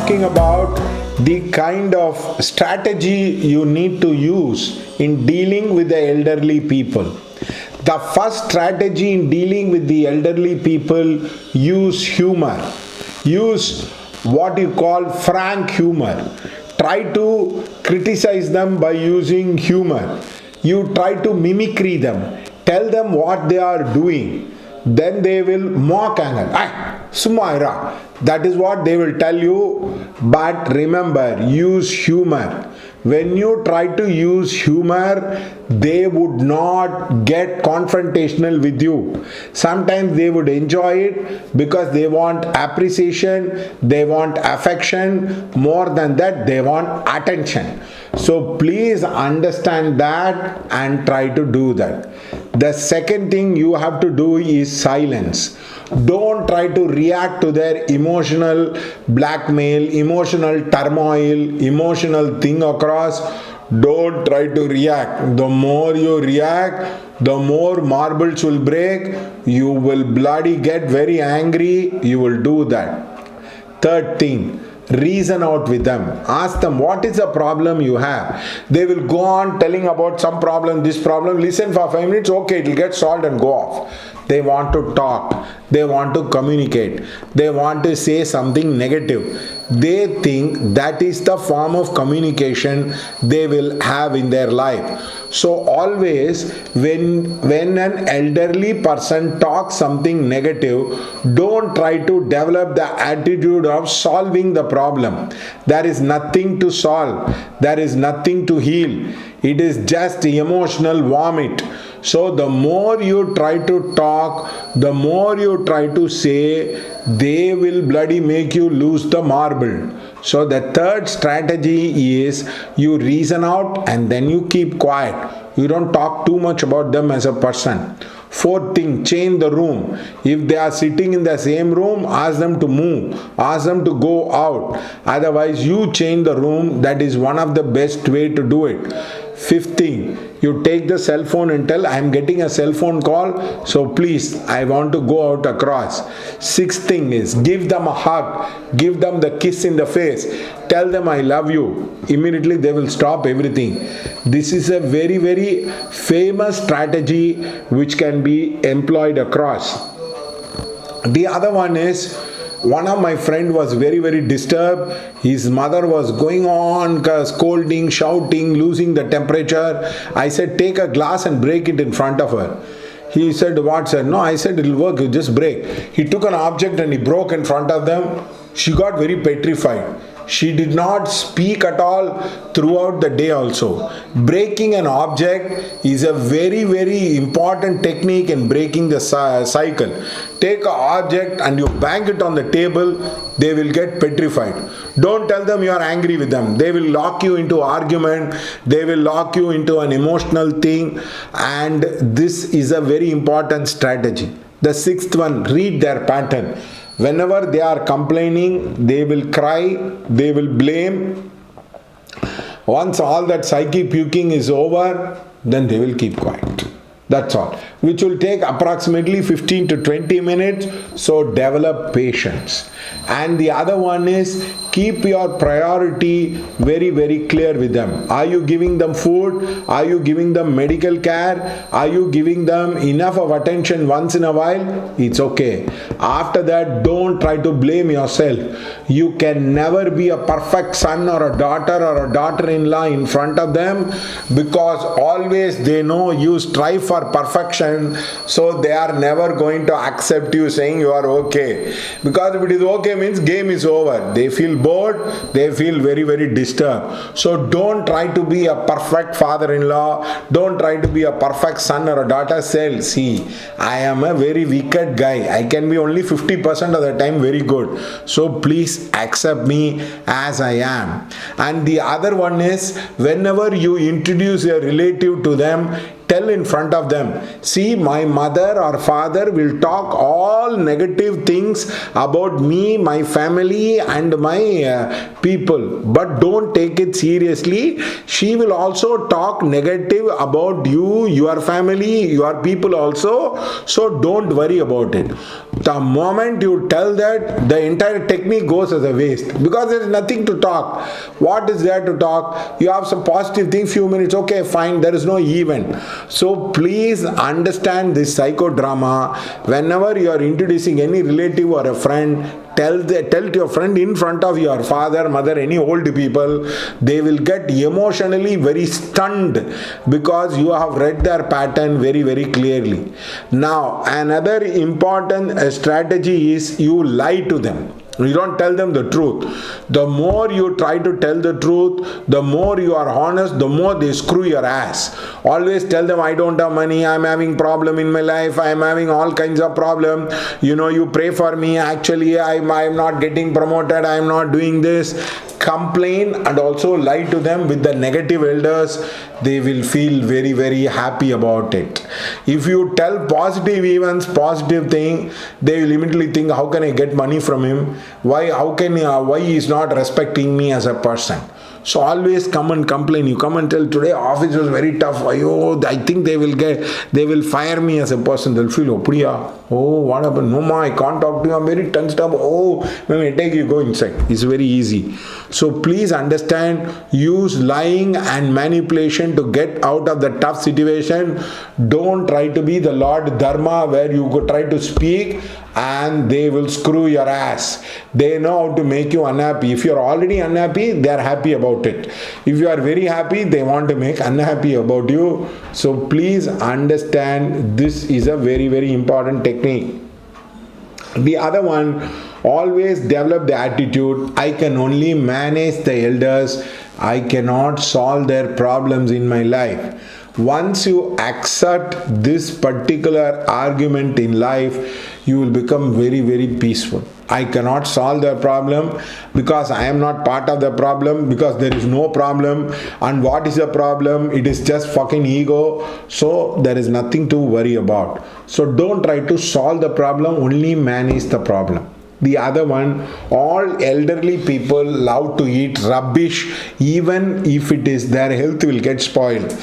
talking about the kind of strategy you need to use in dealing with the elderly people. The first strategy in dealing with the elderly people, use humor. Use what you call frank humor. Try to criticize them by using humor. You try to mimicry them. Tell them what they are doing. Then they will mock anger. Sumaira. That is what they will tell you. But remember, use humor. When you try to use humor, they would not get confrontational with you. Sometimes they would enjoy it because they want appreciation, they want affection. More than that, they want attention. So please understand that and try to do that. The second thing you have to do is silence. Don't try to react to their emotional blackmail, emotional turmoil, emotional thing across. Don't try to react. The more you react, the more marbles will break. You will bloody get very angry. You will do that. Third thing, reason out with them. Ask them what is the problem you have. They will go on telling about some problem, this problem. Listen for 5 minutes, okay, it will get solved and go off. They want to talk. They want to communicate. They want to say something negative. They think that is the form of communication they will have in their life. So always when an elderly person talks something negative, don't try to develop the attitude of solving the problem. There is nothing to solve. There is nothing to heal. It is just emotional vomit. So the more you try to talk, the more you try to say, they will bloody make you lose the marble. So the third strategy is you reason out and then you keep quiet. You don't talk too much about them as a person. Fourth thing, change the room. If they are sitting in the same room, ask them to move. Ask them to go out. Otherwise, you change the room. That is one of the best way to do it. Fifth thing, you take the cell phone and tell, I am getting a cell phone call, so please, I want to go out across. Sixth thing is, give them a hug. Give them the kiss in the face. Tell them, I love you. Immediately they will stop everything. This is a very, very famous strategy which can be employed across. The other one is, one of my friend was very, very disturbed. His mother was going on scolding, shouting, losing the temperature. I said, take a glass and break it in front of her. He said, what, sir? No, I said, it'll work, you just break. He took an object and he broke in front of them. She got very petrified. She did not speak at all throughout the day also. Breaking an object is a very, very important technique in breaking the cycle. Take an object and you bang it on the table, they will get petrified. Don't tell them you are angry with them. They will lock you into argument. They will lock you into an emotional thing. And this is a very important strategy. The sixth one, read their pattern. Whenever they are complaining, they will cry, they will blame. Once all that psyche puking is over, then they will keep quiet. That's all. Which will take approximately 15 to 20 minutes. So develop patience. And the other one is keep your priority very, very clear with them. Are you giving them food? Are you giving them medical care? Are you giving them enough of attention once in a while? It's okay. After that, don't try to blame yourself. You can never be a perfect son or a daughter-in-law in front of them, because always they know you strive for perfection, so they are never going to accept you saying you are okay. Because if it is okay means game is over. They feel bored, they feel very, very disturbed. So don't try to be a perfect father-in-law, don't try to be a perfect son or a daughter. Say, see, I am a very wicked guy. I can be only 50% of the time very good. So please accept me as I am. And the other one is, whenever you introduce a relative to them, tell in front of them, see, my mother or father will talk all negative things about me, my family and my people, but don't take it seriously. She will also talk negative about you, your family, your people also, so don't worry about it. The moment you tell that, the entire technique goes as a waste, because there is nothing to talk. What is there to talk? You have some positive thing, few minutes, okay, fine, there is no event. So please understand this psychodrama. Whenever you are introducing any relative or a friend, tell to your friend in front of your father, mother, any old people. They will get emotionally very stunned, because you have read their pattern very, very clearly. Now, another important strategy is you lie to them. You don't tell them the truth. The more you try to tell the truth, the more you are honest, the more they screw your ass. Always tell them, I don't have money, I'm having problem in my life, I'm having all kinds of problem. You pray for me, actually I'm not getting promoted, I'm not doing this. Complain and also lie to them with the negative elders. They will feel very, very happy about it. If you tell positive events, positive thing, they will immediately think, how can I get money from him? Why he is not respecting me as a person? So always come and complain. You come and tell, today office was very tough. I think they will fire me as a person. They'll feel, oh, what happened? No ma, I can't talk to you. I'm very tensed up. Oh, maybe take you, go inside. It's very easy. So please understand, use lying and manipulation to get out of the tough situation. Don't try to be the Lord Dharma, where you go try to speak and they will screw your ass. They know how to make you unhappy. If you're already unhappy, they're happy about it. If you are very happy, they want to make unhappy about you. So please understand, this is a very, very important technique. The other one, always develop the attitude, I can only manage the elders, I cannot solve their problems in my life. Once you accept this particular argument in life, you will become very, very peaceful. I cannot solve the problem because I am not part of the problem, because there is no problem. And what is the problem? It is just fucking ego. So there is nothing to worry about. So don't try to solve the problem, only manage the problem. The other one, all elderly people love to eat rubbish, even if it is their health will get spoiled.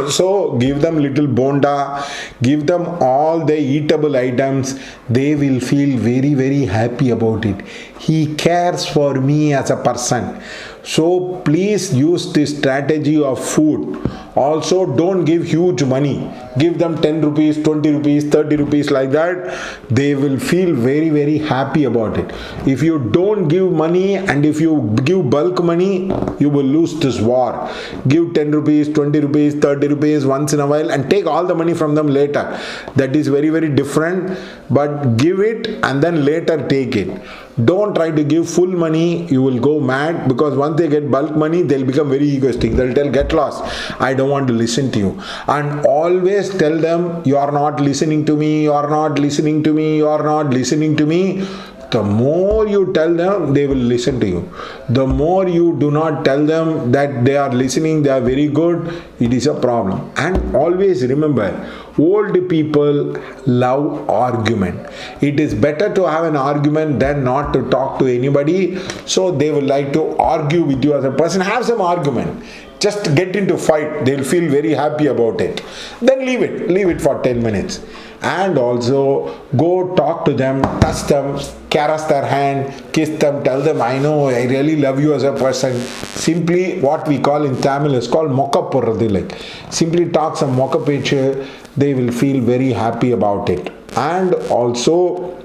So give them little bonda, give them all the eatable items. They will feel very, very happy about it. He cares for me as a person. So please use this strategy of food. Also, don't give huge money. Give them 10 rupees, 20 rupees, 30 rupees, like that. They will feel very, very happy about it. If you don't give money and if you give bulk money, you will lose this war. Give 10 rupees, 20 rupees, 30 rupees once in a while and take all the money from them later. That is very, very different. But give it and then later take it. Don't try to give full money, you will go mad, because once they get bulk money, they'll become very egoistic. They'll tell, get lost, I don't want to listen to you. And always tell them, you are not listening to me, you are not listening to me, you are not listening to me. The more you tell them, they will listen to you. The more you do not tell them that they are listening, they are very good, it is a problem. And always remember, old people love argument. It is better to have an argument than not to talk to anybody. So they will like to argue with you as a person. Have some argument. Just get into fight. They'll feel very happy about it. Then leave it for 10 minutes. And also go talk to them, touch them, caress their hand, kiss them, tell them, I know, I really love you as a person. Simply what we call in Tamil is called mokka porradhu. Like simply talk some mokka pechu, they will feel very happy about it. And also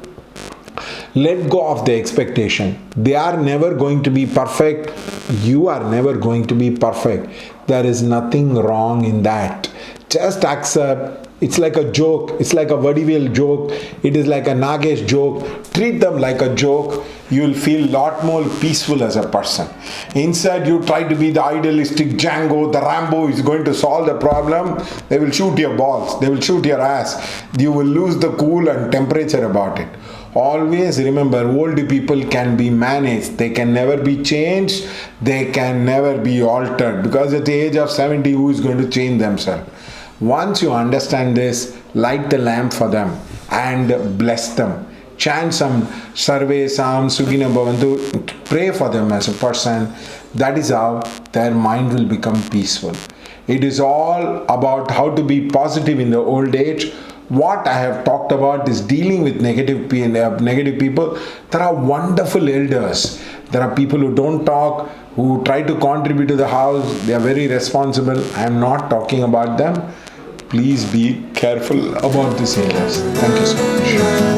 let go of the expectation. They are never going to be perfect. You are never going to be perfect. There is nothing wrong in that. Just accept. It's like a joke. It's like a Vadivel joke. It is like a Nagesh joke. Treat them like a joke. You will feel lot more peaceful as a person. Instead, you try to be the idealistic Django, the Rambo is going to solve the problem. They will shoot your balls. They will shoot your ass. You will lose the cool and temperature about it. Always remember, old people can be managed. They can never be changed. They can never be altered. Because at the age of 70, who is going to change themselves? Once you understand this, light the lamp for them and bless them. Chant some Sarve Sam Sugina Bhavantu, pray for them as a person. That is how their mind will become peaceful. It is all about how to be positive in the old age. What I have talked about is dealing with negative people. There are wonderful elders. There are people who don't talk, who try to contribute to the house. They are very responsible. I am not talking about them. Please be careful about these elders. Thank you so much.